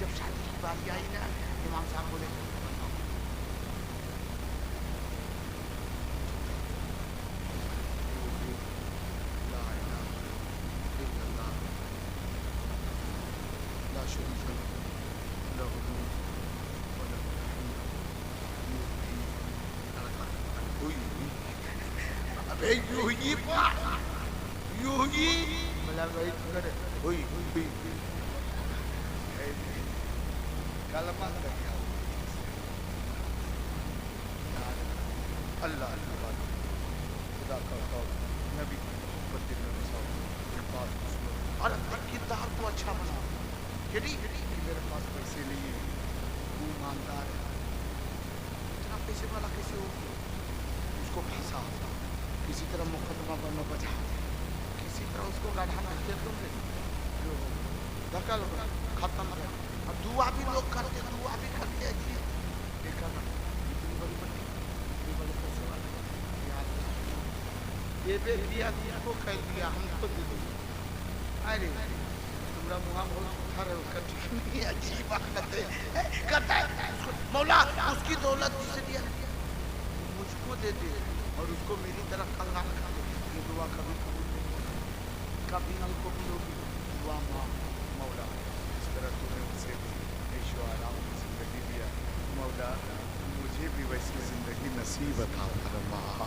جب شادی کی باری آئی نا امام صاحب بولے اللہ خدا کا خوف نبی کی محبت دل میں بساؤ میرے پاس اور کردار کو اچھا بنا کہ میرے پاس پیسے نہیں ہے تو ایماندار ہے اتنا پیسے والا کیسے ہو اس کو پھنسا کسی طرح مقدمہ بننا بچا کسی طرح اس کو گاڑھا نہ دے تم جو دکل ختم کر اور دعا بھی لوگ کرتے دعا بھی کرتے اچھی دیکھا نا اتنی بڑی بڑی اتنی بڑے پیسے والے یہ بے دیا دیا کو کہہ دیا ہم کو دے دو ارے تمہارا منہ بہت اٹھا رہے ہو کا ٹھیک نہیں عجیب بات ہے کرتا ہے مولا اس کی دولت جسے دیا مجھ کو دے دے اور اس کو میری طرف کنگال کھا دے یہ دعا کبھی قبول نہیں ہوگی کبھی نہیں قبول ہوگی دعا مولا اس طرح تم نے اسے عیش و آرام کی زندگی دیا مولا مجھے بھی ویسی زندگی نصیب عطا فرما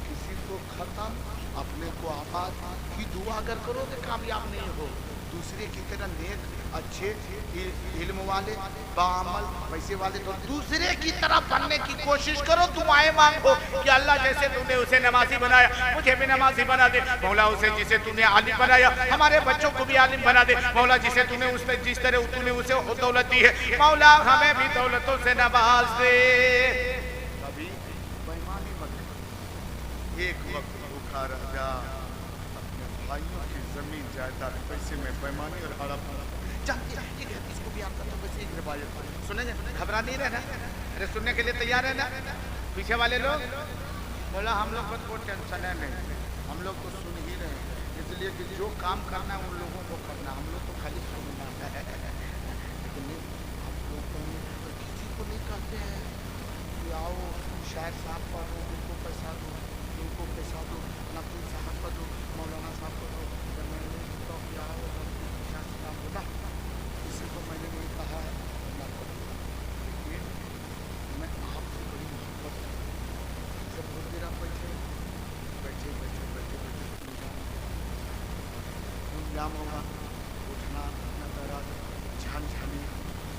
کسی کو ختم اپنے کو آباد کی دعا اگر کرو تو کامیاب نہیں ہو دوسرے کی طرح نیک اچھے علم والے بعمل پیسے والے تو دوسرے کی طرح بننے کی کوشش کرو دعائیں مانگو کہ اللہ جیسے تو نے اسے نمازی بنایا مجھے بھی نمازی بنا دے مولا اسے جسے تو نے عالم بنایا ہمارے بچوں کو بھی عالم بنا دے مولا جسے تو نے اس نے جس طرح تو نے اسے دولت دی ہے مولا ہمیں بھی دولتوں سے نواز دے کبھی بےایمانی مت کر ایک وقت بھوکا رہ جا اپنے بھائیوں کی زمین جائیداد پیسے میں بےایمانی اور ہڑپ جانتے ہیں کہ اس کو بھی آپ کا تو بس ایک روایت سنیں گے گھبرا نہیں رہنا ارے سننے کے لیے تیار ہے نا پیچھے والے لوگ بولا ہم لوگ کو ٹینشن ہے نہیں ہم لوگ کو سن ہی رہے ہیں اس لیے کہ جو کام کرنا ہے ان لوگوں کو کرنا ہم لوگ کو خالی سننا ہے لیکن ہم لوگ کسی کو نہیں کہتے ہیں کہ آؤ شاعر صاحب پڑھو ان کو پیسہ دو ان کو پیسہ دو نقوی صاحب کو دو مولانا صاحب کو دو میں نے تو کیا ہو بولا کسی کو میں نے نہیں کہا ہے نہ کرو میں آپ سے بڑی محبت جب بہت دیر آپ بیٹھے بیٹھے بیٹھے بیٹھے بیٹھے جام ہوگا اٹھنا نظر جھان جھانی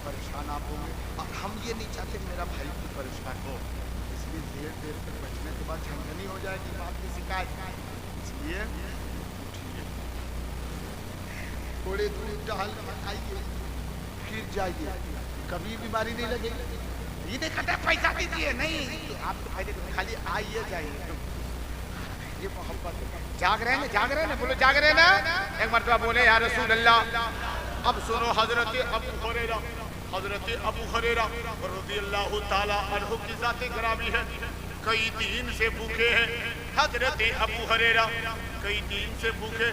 پریشان آپ ہوں گے اور ہم یہ نہیں چاہتے میرا بھائی بھی پریشان ہو اس لیے دیر دیر تک بیٹھنے کے بعد جھنجھنی ہو جائے گی بات کی شکایت اس لیے اٹھیے تھوڑے دور ٹہل آئیے پھر جائیے کبھی بیماری نہیں لگے یہ نہیں کہتے پیسہ دیجیے نہیں آپ کو فائدے خالی آئیے جائیے یہ محبت جاگ رہے ہیں بولو جاگ رہے نا ایک مرتبہ بولے یا رسول اللہ اب سنو حضرت ابو ہریرہ رضی اللہ تعالی عنہ کی ذات گرامی ہے کئی دن سے بھوکے ہیں حضرت ابو ہریرہ کئی دن سے بھوکے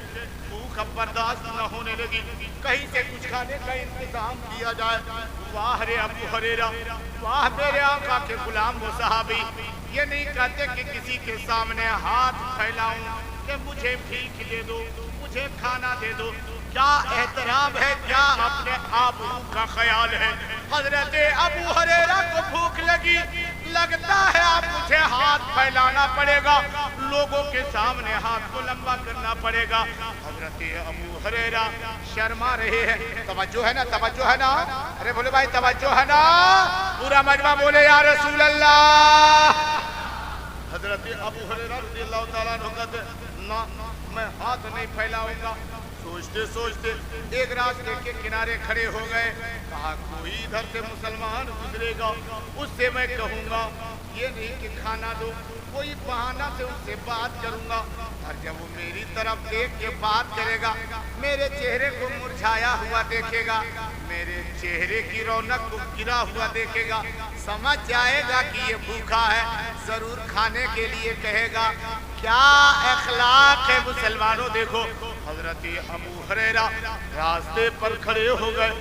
بھوک اب برداشت نہ ہونے لگی کہیں سے کچھ کھانے کا انتظام کیا جائے واہ رے ابو ہریرہ واہ میرے آقا کے غلام و صحابی یہ نہیں کہتے کہ کسی کے سامنے ہاتھ پھیلاؤں کہ مجھے بھیک دے دو مجھے کھانا دے دو کیا احترام ہے کیا اپنے آبرو کا خیال ہے حضرت ابو ہریرہ کو بھوک لگی لگتا ہے اب مجھے ہاتھ پھیلانا پڑے گا لوگوں کے سامنے ہاتھ کو لمبا کرنا پڑے گا حضرت ابو ہریرہ شرما رہے ہیں توجہ ہے نا ارے بولے بھائی توجہ ہے نا پورا مجمع بولے یا رسول اللہ حضرت ابو ہریرہ رضی اللہ تعالیٰ عنہ کہتے نہ میں ہاتھ نہیں پھیلاؤں گا سوچتے ایک راستے کے کنارے کھڑے ہو گئے کہا کوئی ادھر سے مسلمان گزرے گا اس سے میں کہوں گا یہ نہیں کہ کھانا دو کوئی بہانہ سے ان سے بات کروں گا اور جب وہ میری طرف دیکھ کے بات کرے گا میرے چہرے کو مرجھایا ہوا دیکھے گا میرے چہرے کی رونق کو گرا ہوا دیکھے گا سمجھ جائے گا کہ یہ بھوکا ہے ضرور کھانے کے لیے کہے گا کیا اخلاق ہے مسلمانوں دیکھو حضرت ابو ہریرہ راستے پر کھڑے ہو گئے.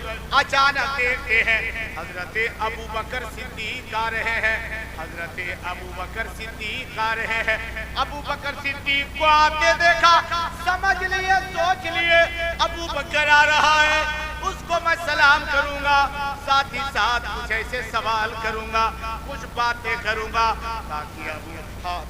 اچانک دیکھتے ہیں حضرت ابو بکر صدیق آ رہے ہیں. حضرت ابو بکر صدیق آ رہے ہیں. ابو بکر صدیق کو آتے دیکھا, سمجھ لیے, سوچ لیے ابو بکر آ رہا ہے, اس کو میں سلام کروں گا, ساتھ ہی ساتھ کچھ ایسے سوال کروں گا, کچھ باتیں کروں گا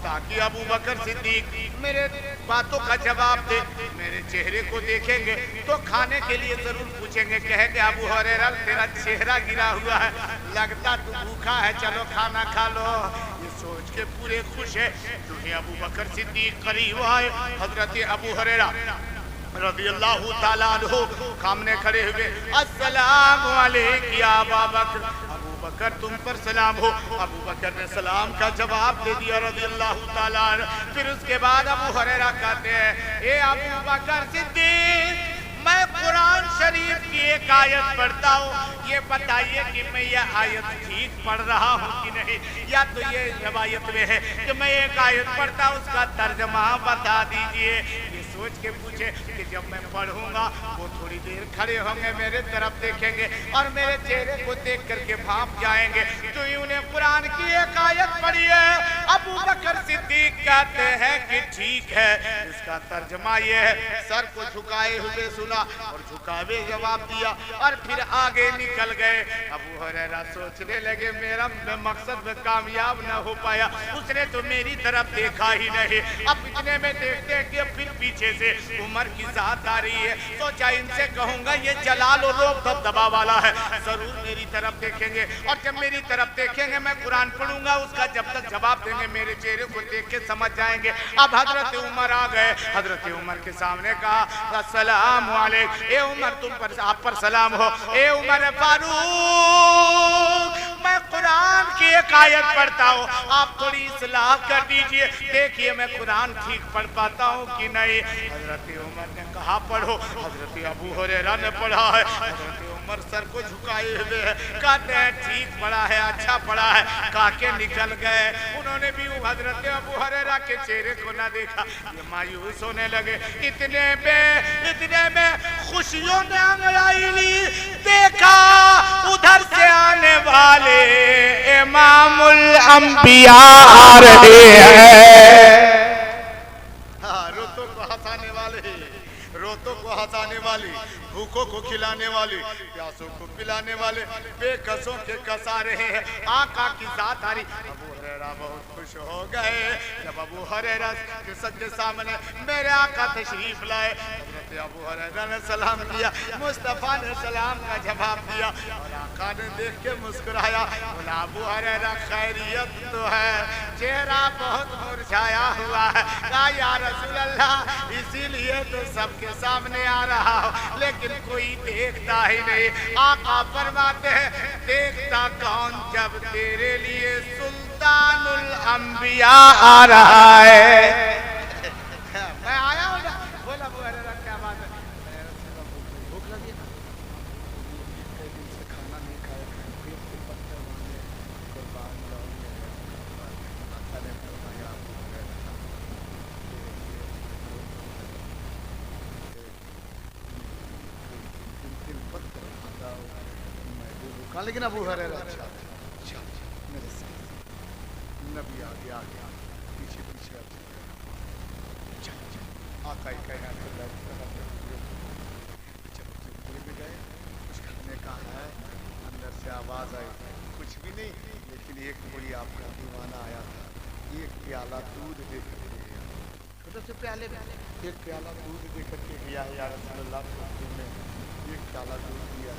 تاکہ ابو بکر صدیق میرے باتوں کا جواب دے. میرے چہرے کو دیکھیں گے تو کھانے کے لیے ضرور پوچھیں گے, کہے کہ ابو ہریرہ تیرا چہرہ گرا ہوا ہے, لگتا تو بھوکا ہے, چلو کھانا کھا لو. یہ سوچ کے پورے خوش ہے. جو ہی ابو بکر صدیق قریب آئے, حضرت ابو ہریرہ رضی اللہ تعالیٰ عنہ سامنے کھڑے ہوئے. السلام علیکم یا ابا بکر, ابو بکر تم پر سلام ہو. ابو بکر نے سلام کا جواب دے دیا رضی اللہ تعالیٰ عنہ. پھر اس کے بعد ابو ہریرہ کہتے ہیں, اے ابو بکر صدیق, میں قرآن شریف کی ایک آیت پڑھتا ہوں, یہ بتائیے کہ میں یہ آیت ٹھیک پڑھ رہا ہوں کہ نہیں. یا تو یہ روایت میں ہے کہ میں ایک آیت پڑھتا ہوں, اس کا ترجمہ بتا دیجئے. یہ سوچ کے پوچھے کہ جب میں پڑھوں گا وہ تھوڑی دیر کھڑے ہوں گے, میرے طرف دیکھیں گے اور میرے چہرے کو دیکھ کر کے بھانپ جائیں گے. تو انہیں قرآن کی ایک آیت پڑھی ہے. ابو بکر صدیق کہتے ہیں کہ ٹھیک ہے, اس کا ترجمہ یہ ہے. سر کو جھکائے ہوئے سنا اور جھکاوے جواب دیا اور پھر آگے نکل گئے. ابو ہریرہ سوچنے لگے میرا مقصد میں کامیاب نہ ہو پایا, اس نے تو میری طرف دیکھا ہی نہیں. اب اتنے میں دیکھتے کہ پھر پیچھے سے عمر کی ذات آ رہی ہے. سوچا ان سے کہوں گا یہ جلال و روب دبدبا والا ہے, ضرور میری طرف دیکھیں گے, اور جب میری طرف دیکھیں گے میں قرآن پڑھوں گا, اس کا جب تک جواب دیں گے میرے چہرے کو دیکھ کے سمجھ جائیں گے. اب حضرت عمر آ گئے. حضرت عمر کے سامنے کہا السلام علیکم. اے عمر تم پر, آپ پر سلام ہو. اے عمر فاروق, میں قرآن کی ایک آیت پڑھتا ہوں, آپ تھوڑی اصلاح کر دیجئے, دیکھیے میں قرآن ٹھیک پڑھ پاتا ہوں کہ نہیں. حضرت عمر نے کہا پڑھو. حضرت ابو ہریرہ نے پڑھا ہے. حضرت عمر سر کو جھکائے ہوئے ہیں, کہتے ہیں ٹھیک پڑھا ہے, اچھا پڑھا ہے, کہا کے نکل گئے. انہوں نے بھی حضرت ابو ہریرہ کے چہرے کو نہ دیکھا, یہ مایوس ہونے لگے. اتنے میں خوشیوں نے انگڑائی لی, دیکھا ادھر سے آنے والے امام الانبیاء آ رہے ہیں. روتوں کو ہنسانے والے, روتوں کو ہنسانے والی, بھوکوں کو کھلانے والی, پیاسوں کو پلانے والے, بے کسوں کے کس آ رہے ہیں. آقا کی ذات آ رہی. ابو ہریرہ بہت خوش ہو گئے جب ابو ہریرہ کے سب کے سامنے میرے آقا تشریف لائے. حضرت ابو ہریرہ نے سلام کیا, مصطفیٰ نے سلام کا جواب دیا, اور آقا نے دیکھ کے مسکرایا. بولا ابو ہریرہ خیریت تو ہے, چہرہ بہت مرجھایا ہوا ہے. کہا یا رسول اللہ, اسی لیے تو سب کے سامنے آ رہا ہوں, لیکن کوئی دیکھتا ہی نہیں. آقا فرماتے ہیں دیکھتا کون جب تیرے لیے سلطان الانبیاء آ رہا ہے. میں آیا ہوں نا. بولا ابو ہریرہ کیا بات ہے؟ بھوک لگی, کئی دن سے کھانا نہیں کھایا, پیٹ کے پتھر مارے, قربان جاؤں گے. آقا نے فرمایا ابو ہریرہ پتھر کھاتا ہوں میں بھی بھوکا. لیکن ابو ہریرہ اچھا میرے ساتھ نبی آگے آگے پیچھے پیچھے آقا ہی کہنا جب چپڑے میں گئے, کچھ کھانے کا ہے, اندر سے آواز آئی, کچھ بھی نہیں, لیکن ایک کوئی آپ کا دیوانہ آیا تھا, ایک پیالہ دودھ دے کر کے گیا. چھوٹے سے پیالے میں ایک پیالہ دودھ دے کر کے گیا. یا رسول اللہ نے ایک پیالہ دودھ دیا.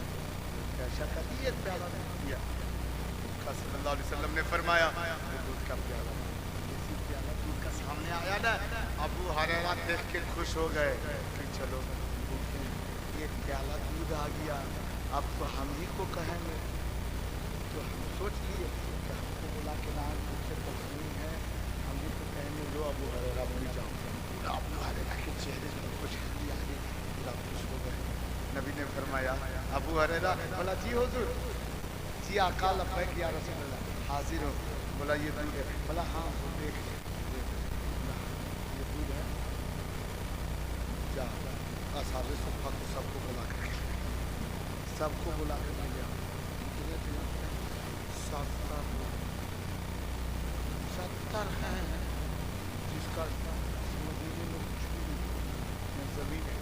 کیسا کر دی, ایک پیالہ دودھ دیا. صلی اللہ علیہ وسلم نے فرمایا دودھ کا پیالہ, اسی پیالہ دودھ کا سامنے آیا نا. ابو ہریرہ دیکھ کے خوش ہو گئے کہ چلو ایک پیالہ دودھ آ گیا, اب تو ہم ہی کو کہیں گے. تو ہم سوچ لیے کہ ہم کو بلا کے نہ پوچھے تسلیم ہے, ہم ہی کو کہیں گے لو ابو ہریرہ بن جاؤ. ابو ہریرہ کے چہرے سے خوش آ گئی, پورا خوش ہو گئے. نبی نے فرمایا ابو ہریرہ, بولا جی حضور, جی آقا لبیک یا رسول اللہ, حاضر ہو. بولا یہ دودھ ہے. بولا ہاں دیکھ یہ دودھ ہے, جا اصحاب صفہ کو سب کو بلا کر کے سب کو بلا کر کے لیا 70 ہیں جس کا مدینے میں کچھ بھی نہیں، نہ زمین ہے،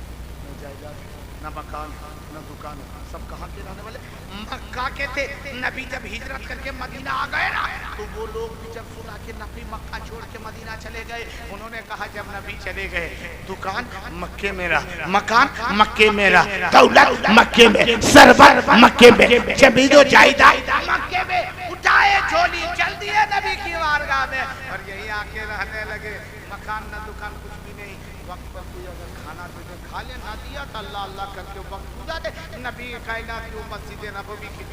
نہ جائیداد ہے، نہ مکان ہے، نہ دکان ہے، سب کہاں کے رہنے والے؟ مکہ کے تھے۔ نبی جب ہجرت کر کے مدینہ آ گئے نا تو وہ لوگ بھی جب سنا کہ نبی مکہ چھوڑ کے مدینہ چلے گئے، انہوں نے کہا جب نبی چلے گئے دکان مکے میں رہا، مکان مکے میں رہا، دولت مکے میں، سرور مکے میں، زمین و جائیداد مکے میں، اٹھائے جھولی چل دیے نبی کی بارگاہ میں اور یہی آ کے رہنے لگے۔ مکان نہ دکان کچھ بھی نہیں، وقت پر کوئی اگر کھانا تجھے کھا لے نہ دیا تو اللہ اللہ کر کے وقت گزارے۔ نبی کائنات کی مسجد نبوی کی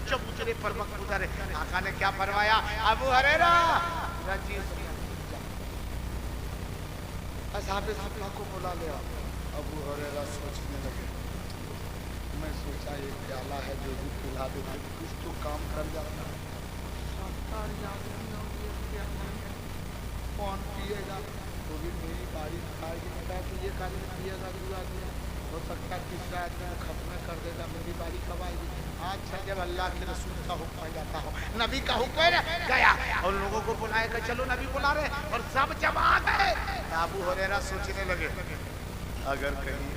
چبوترے پر وقت گزارے۔ آقا نے کیا فرمایا؟ ابو ہریرہ اصحاب صفہ کو بلا لیا۔ ابو ہریرہ سوچنے لگے، میں سوچا یہ پیالہ ہے جو بھی پلا دیتے کچھ تو کام کر جاتا، کون پیے گا؟ تو بھی میری باری کھائے گی، میں کہا کہ یہ کھانے پیے گا دو آدمی، ہو سکتا ہے تیسرا آدمی ختم کر دے گا، میری باری کب آئے گی؟ اچھا جب اللہ کے رسول کا حکم آ جاتا ہو، نبی کا حکم ہے گیا اور لوگوں کو بلائے گا، چلو نبی بلا رہے اور سب جب آ گئے۔ ابو ہریرہ سوچنے لگے اگر کہیں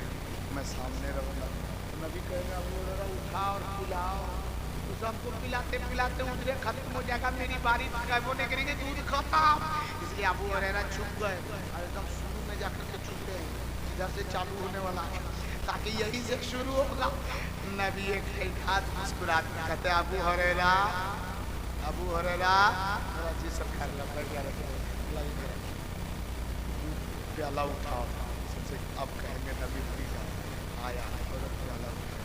میں سامنے رہوں گا تو نبی کہے گا ابو ہریرہ اٹھا اور پلاؤ، تو سب کو پلاتے پلاتے ادھرے ختم ہو جائے گا، میری باری وہ نکلیں گے دودھ ختم۔ اس لیے ابو ہریرہ چھپ گئے اور ایک دم شروع میں جا کر کے چھپ گئے، ادھر سے چالو ہونے والا ہے تاکہ یہی سے شروع ہوگا۔ نبی ایک ہاتھ مسکراتے کہتے ابو ہریرہ میرا جی سب خیر بیٹھ گیا، پیالہ اٹھاؤ، اب کہیں گے نبی پی جاؤ، آیا اور پیالہ اٹھا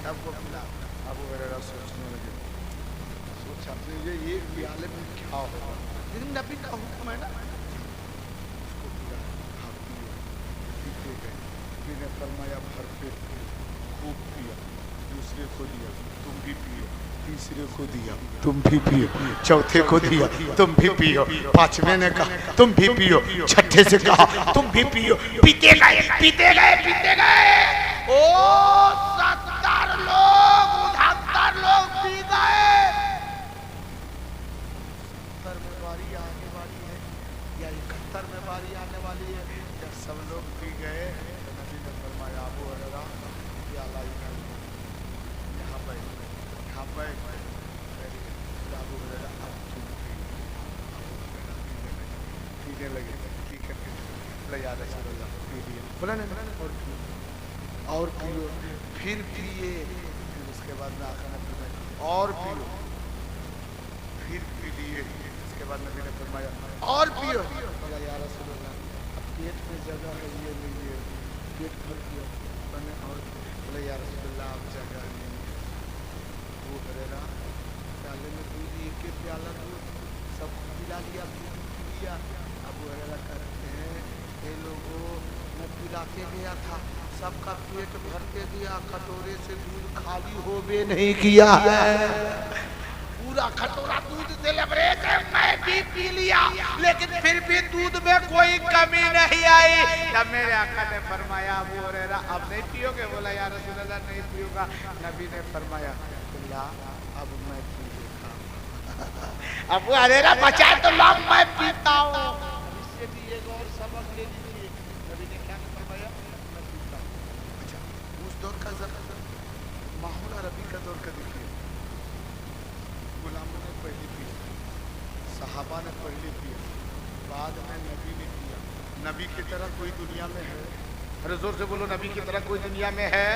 سب کو پلا۔ ابو ہریرہ سوچنے لگے، سوچا یہ ایک پیالے میں کیا ہوگا، لیکن نبی کا حکم ہے نا، اس کو پلا پیتے گئے۔ نبی نے فرمایا بھر پیٹ پیو، خوب پیا، دوسرے کو دیا تم بھی پیو، تیسرے کو دیا تم بھی پیو، چوتھے کو دیا تم بھی پیو، پانچویں نے کہا تم بھی پیو، چھٹے سے کہا تم بھی پیو، پیتے گئے پیتے گئے پیتے گئے، او 70 لوگ 69 لوگ پی گئے۔ 70 میں باری آنے والی ہے یا 71 میں باری آنے والی ہے؟ جب سب لوگ پی گئے نبی نے فرمایا ابو ہریرہ پیالہ یہاں پہ ابو ہریرہ اب تم پینے لگے، ٹھیک ہے بولے یا رسول اللہ پی لیے، بولا نہیں اور پیو، پھر پیے، پھر اس کے بعد میں آقا نے فرمایا اور پیو، پھر پی لیے، اس کے بعد نبی نے فرمایا اور پیو، بولا یا رسول اللہ اب پیٹ میں جگہ ہے یہ لیجیے، پیٹ بھر پیا، اور بولے یا رسول اللہ اب جگہ نہیں۔ ابو ہریرہ پیالے میں دودھ ایک پیالہ دودھ سب کو پلا لیا، پی لیا۔ ابو ہریرہ کہتے ہیں اے لوگوں میں پلا کے گیا تھا، سب کا پیٹ بھر کے دیا، کٹورے سے دودھ خالی ہو بھی نہیں کیا ہے، پورا کٹورا دودھ سے لبریز ہے، میں بھی پی لیا لیکن پھر بھی دودھ میں کوئی کمی نہیں آئی۔ جب میرے آقا نے فرمایا ابو ہریرہ اب نہیں پیو گے؟ بولا یا رسول اللہ نہیں پیوں گا۔ نبی نے فرمایا اللہ اب میں پیوں گا۔ ابو ہریرہ بچائے تو لاؤ میں پیتا ہوں۔ اس سے بھی ایک اور سبق لے لیجیے، نبی نے کیا فرمایا؟ میں پیتا ہوں۔ اچھا اس دور کا ماحول عربی کا دور کا دیکھیے، غلاموں نے پہلے پیا، صحابہ نے پہلے پیا، بعد میں نبی نے پیا۔ نبی کی طرح کوئی دنیا میں ہے؟ ارے زور سے بولو، نبی کی طرح کوئی دنیا میں ہے؟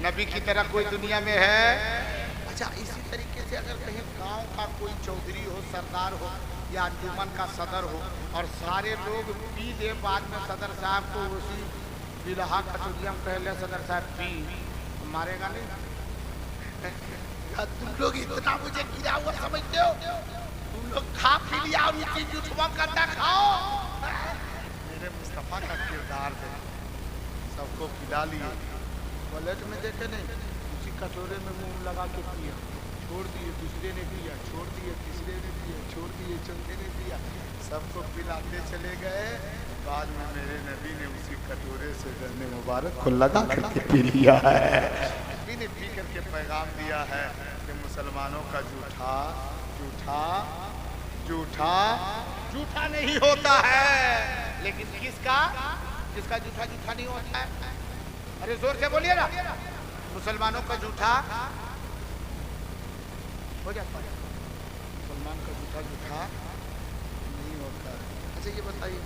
نبی کی طرح کوئی دنیا میں ہے؟ اچھا اسی طریقے سے اگر کہیں گاؤں کا کوئی چودھری ہو، سردار ہو یا انجمن کا صدر ہو اور سارے لوگ پی دے، بعد میں صدر صاحب کو اسی بلہا کٹوریم پہلے صدر صاحب پی، مارے گا نہیں؟ تم لوگ اتنا مجھے گرا ہوا سمجھتے ہو؟ تم لوگ کھا پی لیا اور اسی جھوٹا کرتا کھاؤ۔ میرے مصطفیٰ کا کردار ہے، سب کو پلا لیے، پلیٹ میں دیکھے نہیں، اسی کٹورے میں منہ لگا کے پیا، چھوڑ دیے، دوسرے نے پیا، چھوڑ دیے، تیسرے نے پیا، چھوڑ دیے، چوتھے نے پیا، سب کو پلاتے چلے گئے۔ بعد میں میرے نبی نے اسی کٹورے سے دہن مبارک کو لگا کر کے پی لیا ہے. نبی نے پی کر کے پیغام دیا ہے کہ مسلمانوں کا جھوٹا جھوٹا جھوٹا جھوٹا نہیں ہوتا ہے، لیکن کس کا جھوٹا جھوٹا نہیں ہوتا ہے. ارے زور سے بولیے نا. مسلمانوں کا جھوٹا ہو جاتا ہے، مسلمان کا جھوٹا جھوٹا نہیں ہوتا ہے. اچھا یہ بتائیے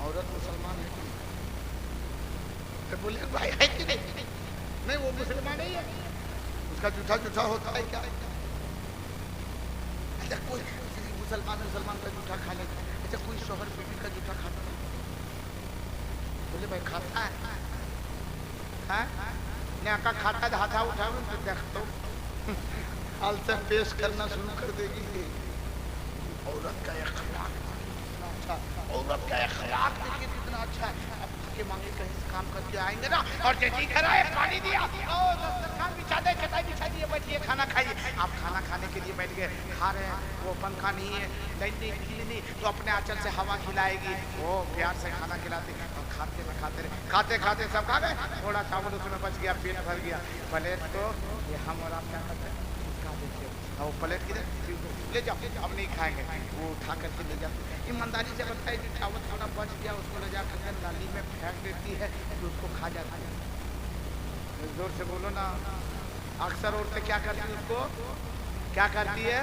عورت مسلمان ہے کہ نہیں؟ بولے بھائی ہے کہ نہیں؟ وہ مسلمان نہیں ہے، اس کا جھوٹا جھوٹا ہوتا ہے کیا؟ اچھا کوئی مسلمان کا جھوٹا کھا لیتا ہے. اچھا کوئی شوہر بیوی کا جھوٹا کھاتا ہے؟ بولے بھائی کھاتا ہے. نیکا کھاتا ہے، ہاتھا اٹھاؤں تو دیکھتا ہوں حال سے پیش کرنا شروع کر دے گی. عورت کا اخلاق کتنا اچھا، عورت کا اخلاق دیکھیے کتنا اچھا ہے. اب کے مانگے کہیں سے کام کر کے آئیں گے نا اور جی کرائے پانی دیا اور دسترخوان بچھا دے، چٹائی بچھا دیے، بیٹھیے کھانا کھائیے. آپ کھانا کھانے کے لیے بیٹھ گئے، کھا رہے ہیں، وہ پنکھا نہیں ہے، لائٹ نہیں، بجلی نہیں، تو اپنے آنچل سے ہوا کھلائے گی، وہ پیار سے کھانا کھلاتے اور کھاتے میں کھاتے رہے. کھاتے کھاتے سب کھا گئے، تھوڑا چاول اس میں بچ گیا، پیٹ بھر گیا. پلیٹ تو یہ ہم اور آپ کیا کرتے ہیں، اس کا دیکھتے ہیں وہ پلیٹ کدھر لے جاؤ، اب نہیں کھائیں گے، وہ اٹھا کر کے لے جاتے. ایمانداری سے بتائیے جو چاول تھوڑا بچ گیا اس کو لے جا کر کے نالی میں پھینک دیتی ہے تو اس کو کھا جاتا ہے. زور سے بولو نا. اکثر عورتیں کیا کرتی ہیں، اس کو کیا کرتی ہے،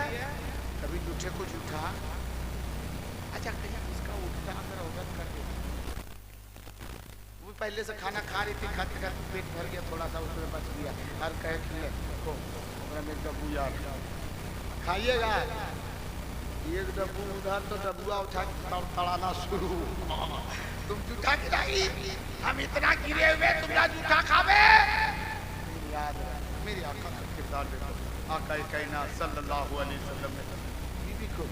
کبھی جھوٹے کو جھوٹا. اچھا کہیں اس کا الٹا اگر عورت کر دے، وہ پہلے سے کھانا کھا رہی تھی، کھاتے کھاتے پیٹ بھر گیا، تھوڑا سا اس میں بچ گیا، ہر کہے کہ دیکھو میں ڈبو یار کھائیے گا، ایک ڈبو ادھر تو ڈبوا اٹھا کے تڑانا شروع. تم جھوٹا کھلائی، ہم اتنا گرے ہوئے تمہارا جھوٹا کھاوے. یاد ہے میری آقا کا کردار دیکھو، آقا کائنات صلی اللہ علیہ وسلم نے بیوی کو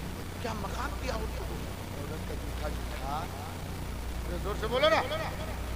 کیا مقام دیا. عورت کا جھوٹا جھوٹا، زور سے بولو نا.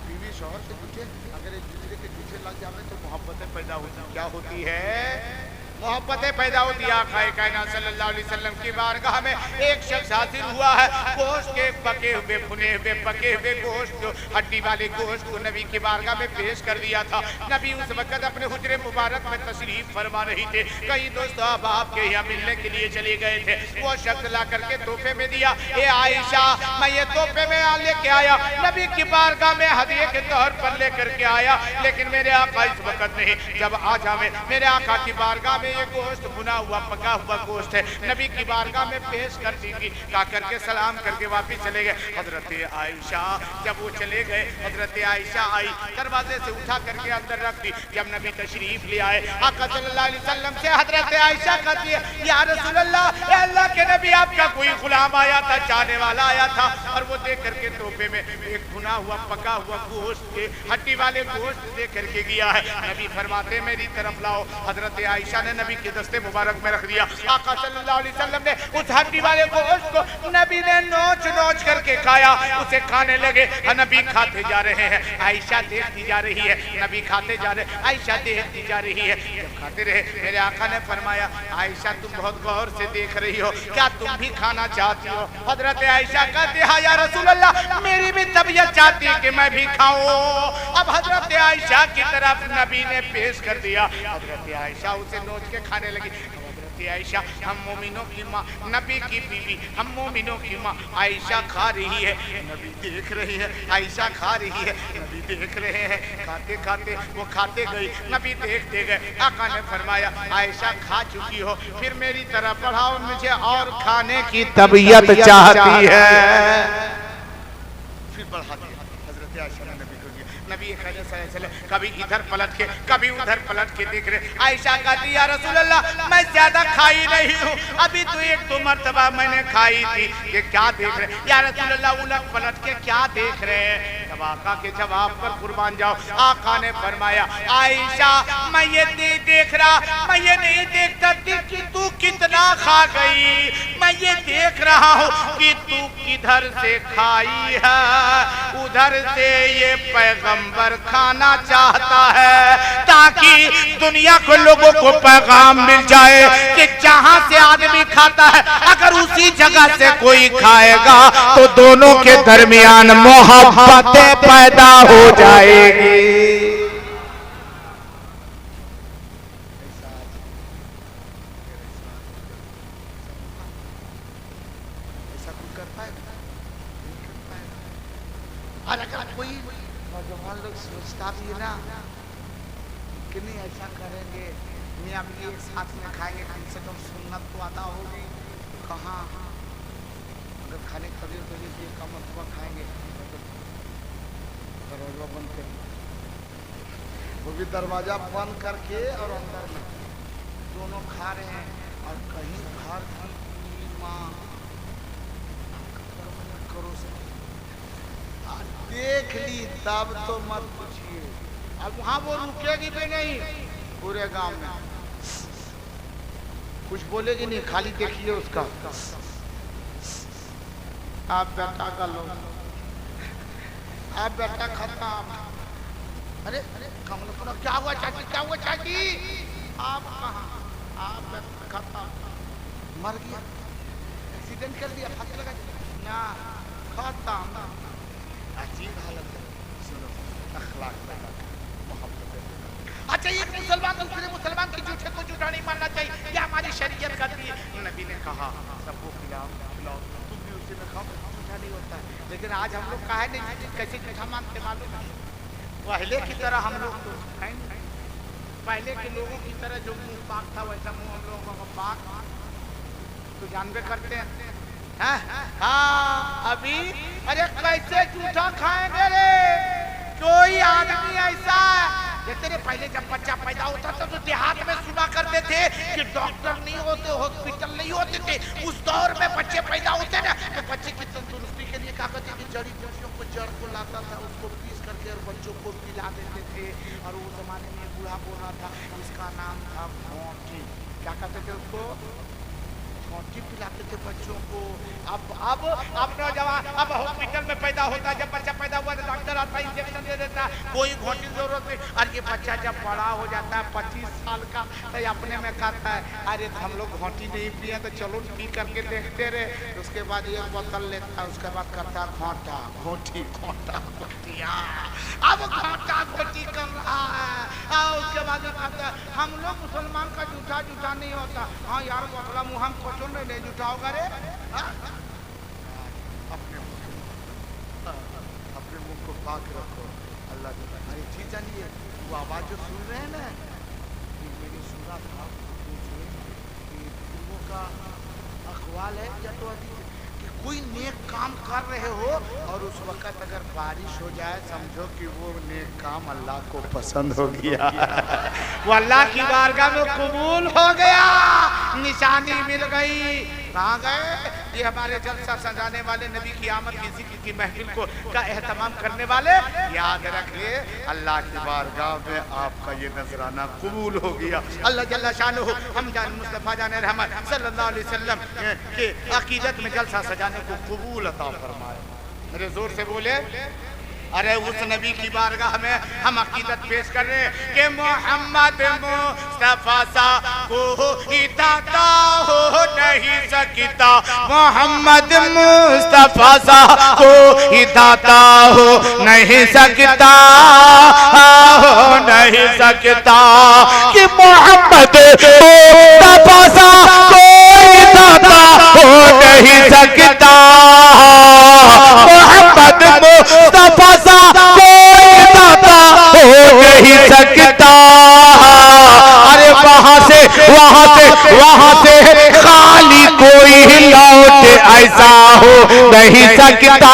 بیوی شوہر سے جھوٹے، اگر ایک دوسرے کے جھوٹے لگ جاوے تو محبتیں پیدا ہوتی. کیا ہوتی ہے؟ محبتیں پیدا ہوتی ہے. آقا کائنات صلی اللہ علیہ وسلم کی بارگاہ میں ایک شخص حاضر ہوا ہے، گوشت کے پکے ہوئے بھنے ہوئے پکے ہوئے گوشت، ہڈی والے گوشت کو نبی کی بارگاہ میں پیش کر دیا تھا. نبی اس وقت اپنے حجرے مبارک میں تشریف فرما رہی تھے. کئی دوست احباب کے یہاں ملنے کے لیے چلے گئے تھے. وہ شخص لا کر کے تحفے میں دیا، اے عائشہ میں یہ تحفے میں لے کے آیا، نبی کی بارگاہ میں ہدیے کے طور پر لے کر کے آیا. لیکن میرے آقا اس وقت نہیں، جب آ جاوے میرے آقا کی بارگاہ میں یہ گوشت بھنا ہوا پکا ہوا گوشت ہے، نبی کی بارگاہ میں پیش کر دی گی. کہا کر کے سلام کر کے واپس چلے گئے. حضرت عائشہ جب وہ چلے گئے، حضرت عائشہ آئی، دروازے سے اٹھا کر کے اندر رکھ دی. جب نبی تشریف لے آئے، آقا صلی اللہ علیہ وسلم سے حضرت عائشہ کہتی ہے، یا رسول اللہ، اے اللہ کے نبی آپ کا کوئی غلام آیا تھا، چاہنے والا آیا تھا، اور وہ دے کر کے تحفے میں ایک بھنا ہوا پکا ہوا گوشت کے ہڈی والے گوشت دے کر کے گیا ہے. نبی فرماتے میری طرف لاؤ. حضرت عائشہ نے نبی کے دستے مبارک میں رکھ دیا. آقا صلی اللہ علیہ وسلم نے اس ہڈی والے گوشت کو نبی نے نوچ نوچ کر کے کھایا. اسے کھانے لگے، نبی کھاتے جا رہے ہیں، عائشہ دیکھتی جا رہی ہے. نبی کھاتے جا رہے، عائشہ دیکھتی جا رہی ہے. جب کھاتے رہے، میرے آقا نے فرمایا، عائشہ تم بہت غور سے دیکھ رہی ہو، کیا تم بھی کھانا چاہتی ہو؟ حضرت عائشہ کہتی ہے، یا رسول اللہ میری بھی طبیعت چاہتی کہ میں بھی کھاؤں. اب حضرت عائشہ کی طرف نبی نے پیش کر دیا. حضرت عائشہ اسے نوچ کے کھانے لگی. حضرت عائشہ ہم مومنوں کی ماں، نبی کی بیوی، ہم مومنوں کی ماں، عائشہ کھا رہی ہے، نبی دیکھ رہی ہے. عائشہ کھا رہی ہے، نبی دیکھ رہے ہیں. کھاتے کھاتے وہ کھاتے گئی، نبی دیکھتے گئے. آقا نے فرمایا، عائشہ کھا چکی ہو، پھر میری طرف بڑھاؤ، مجھے اور کھانے کی طبیعت چاہتی ہے. پھر بڑھا دیا. حضرت عائشہ نے نبی کو دیا. نبی صلی اللہ علیہ وسلم کبھی ادھر پلٹ کے کبھی ادھر پلٹ کے دیکھ رہے. عائشہ کہتی یا رسول اللہ میں زیادہ کھائی نہیں ہوں، ابھی تو ایک دو مرتبہ میں نے کھائی تھی. یہ کیا دیکھ رہے یا رسول اللہ؟ الٹ پلٹ کے کیا دیکھ رہے ہیں؟ جب آقا کے جواب پر قربان جاؤ. آقا نے فرمایا، عائشہ میں یہ نہیں دیکھ رہا، میں یہ نہیں دیکھتا تھی کہ تو کتنا کھا گئی، میں یہ دیکھ رہا ہوں کہ تو کدھر سے کھائی ہے، ادھر سے یہ پیغمبر کھانا چاہتا ہے تاکہ دنیا کو لوگوں کو پیغام مل جائے کہ جہاں سے آدمی کھاتا ہے اگر اسی جگہ سے کوئی کھائے گا تو دونوں کے درمیان محبتیں پیدا ہو جائے گی۔ اور اگر کوئی نوجوان لوگ سوچتا بھی ہے نا کہ نہیں ایسا کریں گے، میاں بھی ایک ساتھ میں کھائیں گے، کم سے کم سنت تو ادا ہوگی، کہاں اگر کھانے کبھی کبھی بھی کا مرتبہ کھائیں گے دروازہ بند کر، وہ بھی دروازہ بند کر کے اور اندر میں دونوں کھا رہے ہیں، اور کہیں گھر کی ماں کرو سے دیکھ لی تب تو مت پوچھئے، اب وہاں وہ رکے گی بھی نہیں، پورے گاؤں میں کچھ بولے گی نہیں، خالی دیکھیے اس کا آپ بیٹا کا لو، آپ بیٹا ختم، ارے کیا ہوا چاچی، کیا ہوا چاچی، آپ کہاں، آپ بیٹا ختم، مر گیا، ایکسیڈنٹ کر دیا، پھانسی لگا نا، ختم۔ عجیب حالت ہے، سنو اخلاق پیدا محبت۔ اچھا یہ مسلمان دوسرے مسلمان کی جھوٹے کو جھوٹا نہیں ماننا چاہیے، یہ ہماری شریعت کرتی ہے۔ نبی نے کہا سب کو کھلاؤ کھلاؤ، تم بھی اسی میں کھاؤ، جھوٹا نہیں ہوتا ہے، لیکن آج ہم لوگ کہا ہے نہیں کیسے جھوٹا مانتے معلوم ہے، پہلے کی طرح ہم لوگ تو ہیں، پہلے کے لوگوں کی طرح جو منہ پاک تھا ویسا منہ ہم لوگوں کا پاک تو جانبے کرتے ہیں۔ ہاں ابھی ارے کیسے جھوٹا کھائیں گے رے، کوئی آدمی ایسا ہے، تیرے پہلے جب بچہ پیدا ہوتا تھا تو دیہات میں سنا کرتے تھے کہ ڈاکٹر نہیں ہوتے، ہاسپٹل نہیں ہوتے تھے، اس دور میں بچے پیدا ہوتے نا تو بچے کی تندرستی کے لیے کہا کرتے کہ جڑی بوٹیوں کو جڑ کو لاتا تھا، اس کو پیس کر کے اور بچوں کو پلا دیتے تھے، اور وہ زمانے میں بوڑھا بوڑھا تھا، اس کا نام تھا گھونٹی، کیا کہتے تھے اس کو، گھونٹی پلاتے تھے بچوں کو۔ اب نوجوان اب ہاسپٹل میں پیدا ہوتا ہے، جب بچہ پیدا ہوا تو ڈاکٹر آتا ہے انجیکشن دے دیتا ہے، کوئی گھونٹی ضرورت نہیں، اور یہ بچہ جب بڑا ہو جاتا ہے 25 سال کا تو اپنے میں کہتا ہے ارے ہم لوگ گھونٹی نہیں پیے تو چلو پی کر کے دیکھتے رہے، اس کے بعد ایک بوتل لیتا ہے، اس کے بعد کرتا ہے گھونٹا گھونٹی گھونٹا گھونٹیاں، اب گھونٹا گھونٹی کر رہا ہے، اور اس کے بعد کہتا ہے ہم لوگ مسلمان کا جھوٹا جھوٹا نہیں ہوتا، ہاں یار بوتلا منہ ہم کو چون نہیں جھوٹا ہوگا رے، اپنے منہ کو پاک رکھو، اللہ کی ہماری چیز جانیے، وہ آواز جو سن رہے ہیں نا، یہ میری سورہ تھا، یہ لوگوں کا اقوال ہے یا تو حدیث ہے کہ کوئی نیک کام کر رہے ہو اور اس وقت اگر بارش ہو جائے سمجھو کہ وہ نیک کام اللہ کو پسند ہو گیا، وہ اللہ کی بارگاہ میں قبول ہو گیا، نشانی مل گئی۔ کہاں گئے یہ ہمارے جلسہ سجانے والے، نبی کی آمد کی ذکر کی محفل کو کا اہتمام کرنے والے، یاد رکھئے اللہ کی بارگاہ میں آپ کا یہ نذرانہ قبول ہو گیا۔ اللہ جل شانہ ہم جان مصطفیٰ جان رحمت صلی اللہ علیہ وسلم کے عقیدت میں جلسہ سجانے کو قبول عطا فرمائے۔ میرے زور سے بولے، ارے اس نبی کی بارگاہ میں ہم عقیدت پیش کر رہے ہیں کہ محمد مصطفیٰ سا کوئی داتا ہو نہیں سکتا، محمد مصطفیٰ سا کوئی داتا ہو نہیں سکتا، ہو نہیں سکتا، کہ محمد مصطفیٰ سا کوئی داتا ہو نہیں سکتا، محمد مصطفیٰ سا کوئی داتا ہو نہیں سکتا، ارے وہاں سے خالی کوئی لوٹ ایسا ہو نہیں سکتا،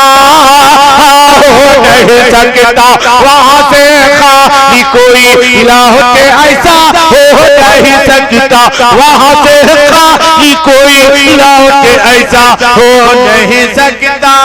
ہو نہیں سکتا، وہاں سے خالی کوئی لوٹ ایسا ہو نہیں سکتا، وہاں سے خالی کوئی لوٹ ایسا ہو نہیں سکتا،